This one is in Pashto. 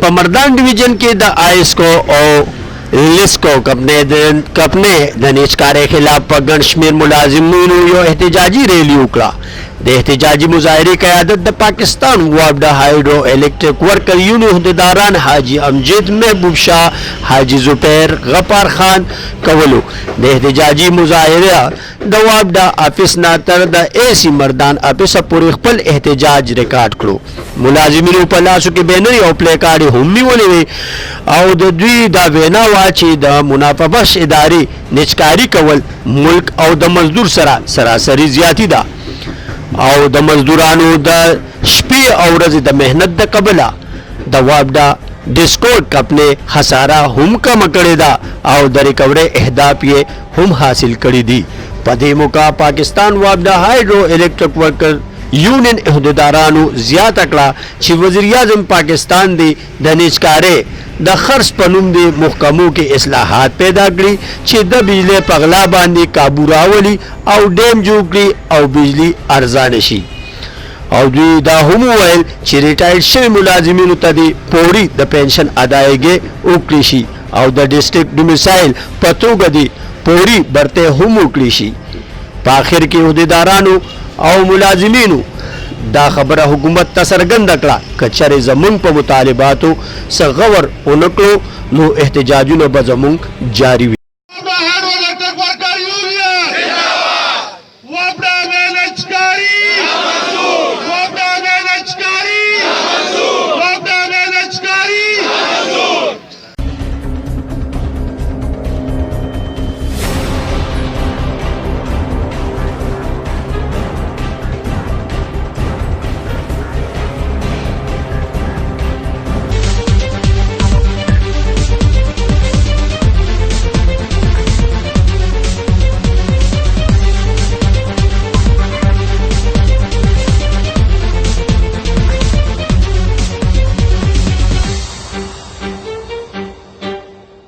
په مردان ډیویژن کې د آیسکو او لیسکو کپنې د نیچکارۍ خلاف په ګڼ شمېر ملازمینو یو احتجاجي ریلي وکړه. د احتجاجي مظاهرې قیادت د پاکستان واپډا هایډرو الکتریک ورکر یونین عہدیداران حاجی امجد محبوب شاه، حاجی زبیر غفار خان کولو. د احتجاجي مظاهره د واپډا آفیس نه تر د ایسی مردان آفیس پورې خپل احتجاج ریکارډ کړو. ملازمینو په لاسو کې بینرې او پلیکارډ هم نیولې وې او د دوی دا وینا وه چې د منافع بخش ادارې نچکاري کول ملک او د مزدور سره سراسري زیاتی ده او د مزدورانو د شپې او ورځې د مهنت د قبله د واپډا ډیسکورډ کپنې خساره هم کم کړې ده او د ریکورۍ اهداف یې هم حاصل کړي دي. په دې موقع پاکستان واپډا هایډرو الکتریک ورکر یونین عہدیدارانو زیاته کړه چې وزیر اعظم پاکستان دی د نیچکارۍ د خرڅ په نوم د محکمو کې اصلاحات پیدا کړي چې د بجلی په غلا باندې کابو راولي او ډیم جوړ کړي او بجلی ارزانه شي. او دوی دا هم وویل چې ریټایرډ شوي ملازمینو ته د پوري د پنشن ادایګي وکړي شي او د ډیسټریکټ ډومیسایل په توګه د پوري برته هم وکړي شي. په آخر کې عہدیدارانو او ملازمینو دا خبره حکومت ته څرګنده کړه که چېرې زمونږ په مطالباتو څه غور ونه کړو نو احتجاجونه به زمونږ جاري وي.